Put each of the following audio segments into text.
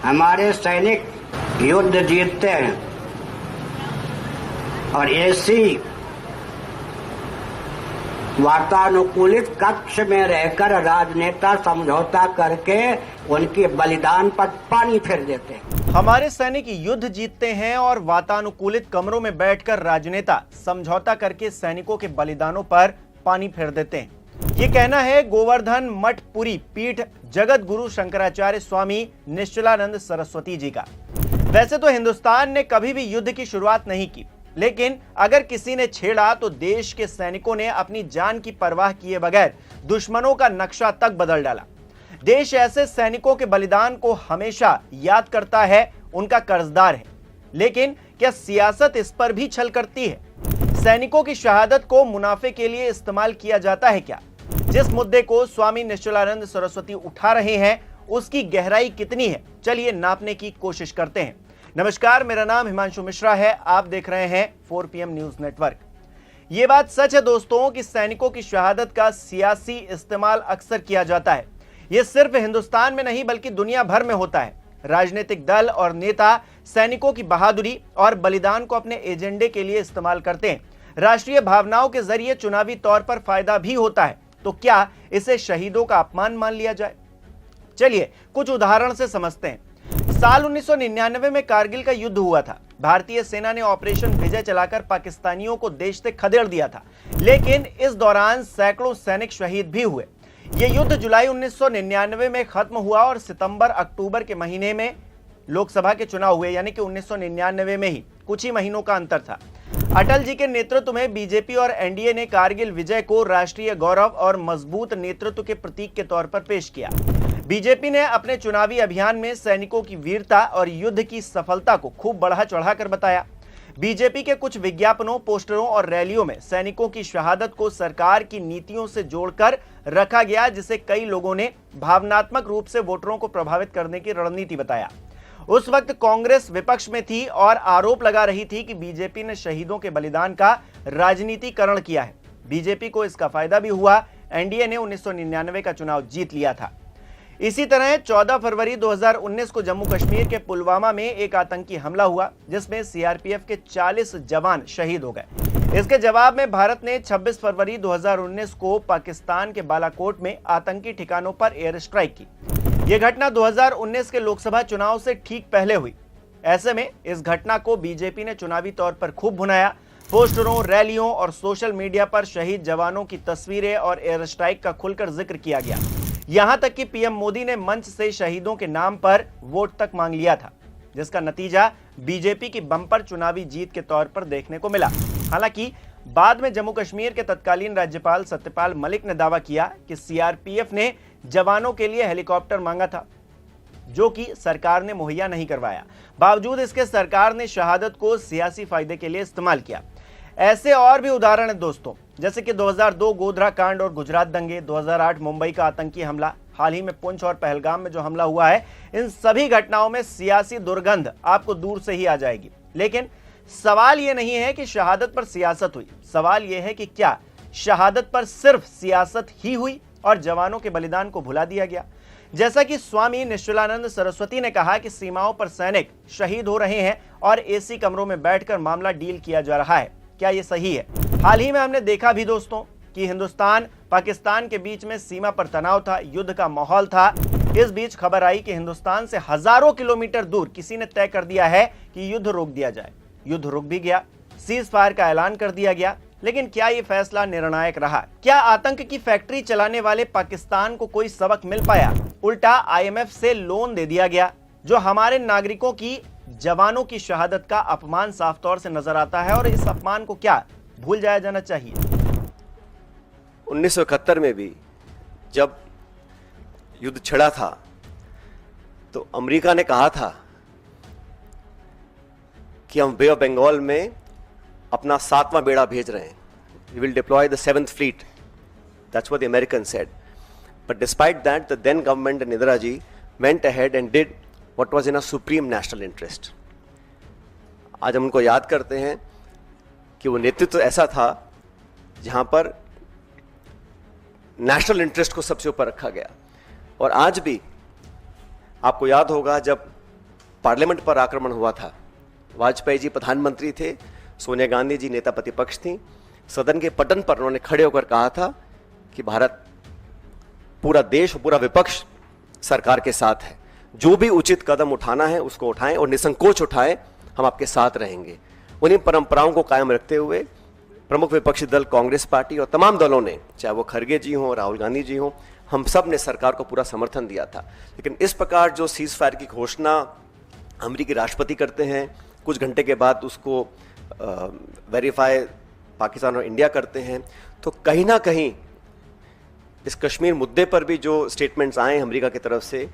हमारे सैनिक युद्ध जीतते हैं और ऐसी वातानुकूलित कक्ष में रहकर राजनेता समझौता करके उनके बलिदान पर पानी फेर देते हैं। हमारे सैनिक युद्ध जीतते हैं और वातानुकूलित कमरों में बैठकर राजनेता समझौता करके सैनिकों के बलिदानों पर पानी फेर देते हैं। ये कहना है गोवर्धन मठ पुरी पीठ जगत गुरु शंकराचार्य स्वामी निश्चलानंद सरस्वती जी का। वैसे तो हिंदुस्तान ने कभी भी युद्ध की शुरुआत नहीं की, लेकिन अगर किसी ने छेड़ा तो देश के सैनिकों ने अपनी जान की परवाह किए बगैर दुश्मनों का नक्शा तक बदल डाला। देश ऐसे सैनिकों के बलिदान को हमेशा याद करता है, उनका कर्जदार है। लेकिन क्या सियासत इस पर भी छल करती है? सैनिकों की शहादत को मुनाफे के लिए इस्तेमाल किया जाता है क्या? जिस मुद्दे को स्वामी निश्चलानंद सरस्वती उठा रहे हैं, उसकी गहराई कितनी है? चलिए नापने की कोशिश करते हैं। नमस्कार, मेरा नाम हिमांशु मिश्रा है। आप देख रहे हैं 4 PM न्यूज नेटवर्क। ये बात सच है दोस्तों कि सैनिकों की शहादत का सियासी इस्तेमाल अक्सर किया जाता है। ये सिर्फ हिंदुस्तान में नहीं बल्कि दुनिया भर में होता है। राजनीतिक दल और नेता सैनिकों की बहादुरी और बलिदान को अपने एजेंडे के लिए इस्तेमाल करते हैं। राष्ट्रीय भावनाओं के जरिए चुनावी तौर पर फायदा भी होता है। तो क्या इसे शहीदों का अपमान मान लिया जाए? चलिए कुछ उदाहरण से समझते हैं। साल 1999 में कारगिल का युद्ध हुआ था। भारतीय सेना ने ऑपरेशन विजय चलाकर पाकिस्तानियों को देश से खदेड़ दिया था, लेकिन इस दौरान सैकड़ों सैनिक शहीद भी हुए। यह युद्ध जुलाई 1999 में खत्म हुआ और सितंबर अक्टूबर के महीने में लोकसभा के चुनाव हुए, यानी कि 1999 में ही, कुछ ही महीनों का अंतर था। अटल जी के नेतृत्व में बीजेपी और एनडीए ने कारगिल विजय को राष्ट्रीय गौरव और मजबूत नेतृत्व के प्रतीक के तौर पर पेश किया। बीजेपी ने अपने चुनावी अभियान में सैनिकों की वीरता और युद्ध की सफलता को खूब बढ़ा चढ़ाकर बताया। बीजेपी के कुछ विज्ञापनों, पोस्टरों और रैलियों में सैनिकों की शहादत को सरकार की नीतियों से जोड़कर रखा गया, जिसे कई लोगों ने भावनात्मक रूप से वोटरों को प्रभावित करने की रणनीति बताया। उस वक्त कांग्रेस विपक्ष में थी और आरोप लगा रही थी कि बीजेपी ने शहीदों के बलिदान का राजनीतिकरण किया है। बीजेपी को इसका फायदा भी हुआ। एनडीए ने 1999 का चुनाव जीत लिया था। इसी तरह 14 फरवरी 2019 को जम्मू कश्मीर के पुलवामा में एक आतंकी हमला हुआ, जिसमें सीआरपीएफ के 40 जवान शहीद हो गए। इसके जवाब में भारत ने 26 फरवरी 2019 को पाकिस्तान के बालाकोट में आतंकी ठिकानों पर एयर स्ट्राइक की। यह घटना 2019 के लोकसभा चुनाव से ठीक पहले हुई। ऐसे में इस घटना को बीजेपी ने चुनावी तौर पर खूब भुनाया। पोस्टरों, रैलियों और सोशल मीडिया पर शहीद जवानों की तस्वीरें और एयर स्ट्राइक का खुलकर जिक्र किया गया। यहां तक कि पीएम मोदी ने मंच से शहीदों के नाम पर वोट तक मांग लिया था, जिसका नतीजा बीजेपी की बम्पर चुनावी जीत के तौर पर देखने को मिला। हालांकि बाद में जम्मू कश्मीर के तत्कालीन राज्यपाल सत्यपाल मलिक ने दावा किया कि सीआरपीएफ ने जवानों के लिए हेलीकॉप्टर मांगा था, जो कि सरकार ने मुहैया नहीं करवाया। बावजूद इसके सरकार ने शहादत को सियासी फायदे के लिए इस्तेमाल किया। ऐसे और भी उदाहरण है दोस्तों, जैसे कि 2002 गोधरा कांड और गुजरात दंगे, 2008 मुंबई का आतंकी हमला, हाल ही में पुंछ और पहलगाम में जो हमला हुआ है। इन सभी घटनाओं में सियासी दुर्गंध आपको दूर से ही आ जाएगी। लेकिन सवाल यह नहीं है कि शहादत पर सियासत हुई। सवाल यह है कि क्या शहादत पर सिर्फ सियासत ही हुई और जवानों के बलिदान को भुला दिया गया? जैसा कि स्वामी निश्चलानंद सरस्वती ने कहा कि सीमाओं पर सैनिक शहीद हो रहे हैं और एसी कमरों में बैठकर मामला डील किया जा रहा है। क्या यह सही है? हाल ही में हमने देखा भी दोस्तों कि हिंदुस्तान पाकिस्तान के बीच में सीमा पर तनाव था, युद्ध का माहौल था। इस बीच खबर आई कि हिंदुस्तान से हजारों किलोमीटर दूर किसी ने तय कर दिया है कि युद्ध रोक दिया जाए। युद्ध रुक भी गया, सीज फायर का ऐलान कर दिया गया। लेकिन क्या यह फैसला निर्णायक रहा? क्या आतंक की फैक्ट्री चलाने वाले पाकिस्तान को कोई सबक मिल पाया? उल्टा आईएमएफ से लोन दे दिया गया, जो हमारे नागरिकों की, जवानों की शहादत का अपमान साफ तौर से नजर आता है। और इस अपमान को क्या भूल जाया जाना चाहिए? 1971 में भी जब युद्ध छिड़ा था तो अमेरिका ने कहा था कि हम बे ऑफ बंगाल में अपना 7वां बेड़ा भेज रहे हैं। We will deploy the 7th fleet. That's what the Americans said. But despite that, the then government and Indira ji went ahead and did what was in our supreme national interest. आज हम उनको याद करते हैं कि वो नेतृत्व ऐसा था जहां पर नेशनल इंटरेस्ट को सबसे ऊपर रखा गया। और आज भी आपको याद होगा जब पार्लियामेंट पर आक्रमण हुआ था, वाजपेयी जी प्रधानमंत्री थे, सोनिया गांधी जी नेता प्रतिपक्ष थी, सदन के पटन पर उन्होंने खड़े होकर कहा था कि भारत, पूरा देश, पूरा विपक्ष सरकार के साथ है, जो भी उचित कदम उठाना है उसको उठाएं और निसंकोच उठाएं, हम आपके साथ रहेंगे। उन्हीं परंपराओं को कायम रखते हुए प्रमुख विपक्षी दल कांग्रेस पार्टी और तमाम दलों ने, चाहे वो खरगे जी हों, राहुल गांधी जी हों, हम सब ने सरकार को पूरा समर्थन दिया था। लेकिन इस प्रकार जो सीज फायर की घोषणा अमेरिकी राष्ट्रपति करते हैं, कुछ घंटे के बाद उसको वेरीफाई पाकिस्तान और इंडिया करते हैं, तो कहीं ना कहीं इस कश्मीर मुद्दे पर भी जो स्टेटमेंट्स आए अमेरिका की तरफ से,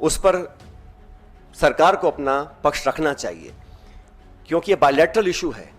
उस पर सरकार को अपना पक्ष रखना चाहिए, क्योंकि ये बायलैटरल इशू है।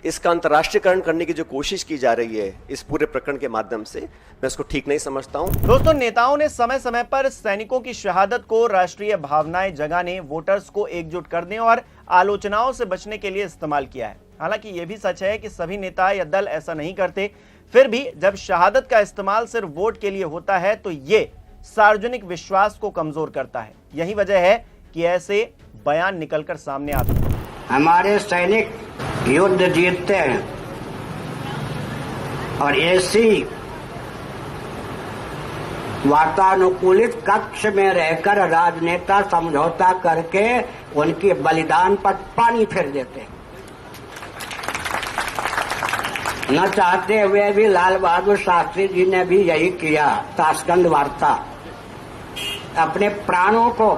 इसका अंतर्राष्ट्रीयकरण करने की जो कोशिश की जा रही है इस पूरे प्रकरण के माध्यम से, मैं इसको ठीक नहीं समझता हूं। दोस्तों, नेताओं ने समय समय पर सैनिकों की शहादत को राष्ट्रीय भावनाएं जगाने, वोटर्स को एकजुट करने और आलोचनाओं से बचने के लिए इस्तेमाल किया है। हालांकि यह भी सच है कि सभी नेता या दल ऐसा नहीं करते। फिर भी जब शहादत का इस्तेमाल सिर्फ वोट के लिए होता है तो ये सार्वजनिक विश्वास को कमजोर करता है। यही वजह है कि ऐसे बयान निकलकर सामने आते हैं। हमारे सैनिक युद्ध जीतते हैं और ऐसी वातानुकूलित कक्ष में रहकर राजनेता समझौता करके उनके बलिदान पर पानी फेर देते हैं। न चाहते हुए भी लाल बहादुर शास्त्री जी ने भी यही किया। ताशकंद वार्ता, अपने प्राणों को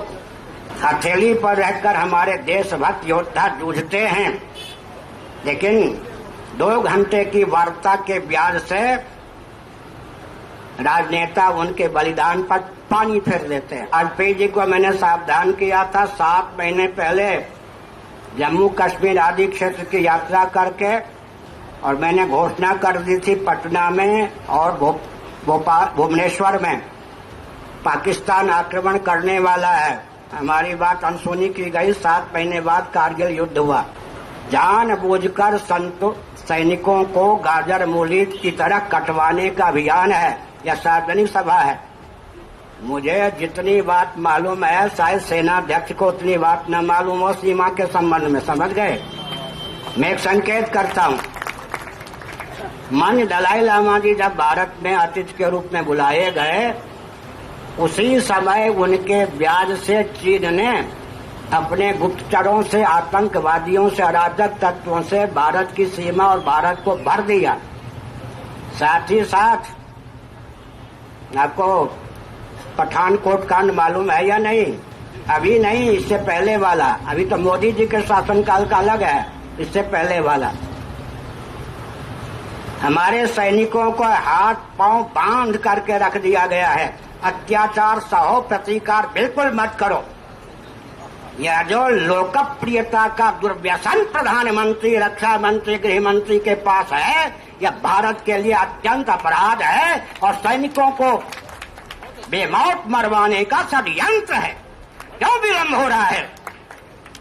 हथेली पर रहकर हमारे देशभक्त योद्धा जूझते हैं, लेकिन 2 घंटे की वार्ता के ब्याज से राजनेता उनके बलिदान पर पानी फेर देते हैं। वाजपेयी जी को मैंने सावधान किया था 7 महीने पहले जम्मू कश्मीर आदि क्षेत्र की यात्रा करके, और मैंने घोषणा कर दी थी पटना में और भुवनेश्वर में पाकिस्तान आक्रमण करने वाला है। हमारी बात अनसुनी की गई। 7 महीने बाद कारगिल युद्ध हुआ। जानबूझकर सैनिकों को गाजर मूली की तरह कटवाने का अभियान है, यह सार्वजनिक सभा है। मुझे जितनी बात मालूम है, शायद सेनाध्यक्ष को उतनी बात न मालूम हो सीमा के संबंध में। समझ गए? मैं एक संकेत करता हूँ। माननीय दलाई लामा जी जब भारत में अतिथि के रूप में बुलाए गए, उसी समय उनके ब्याज से चीन ने अपने गुप्तचरों से, आतंकवादियों से, अराजक तत्वों से भारत की सीमा और भारत को भर दिया। साथ ही साथ आपको पठानकोट कांड मालूम है या नहीं? अभी नहीं, इससे पहले वाला। अभी तो मोदी जी के शासनकाल का अलग है, इससे पहले वाला। हमारे सैनिकों को हाथ पांव बांध करके रख दिया गया है। अत्याचार सहो, प्रतिकार बिल्कुल मत करो। यह जो लोकप्रियता का दुर्व्यसन प्रधानमंत्री, रक्षा मंत्री, गृह मंत्री के पास है, यह भारत के लिए अत्यंत अपराध है और सैनिकों को बेमौत मरवाने का षड्यंत्र है। क्यों विलंब हो रहा है?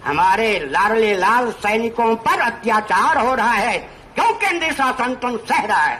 हमारे लाडले लाल सैनिकों पर अत्याचार हो रहा है। क्यों केंद्रीय शासन तुम सह रहा है?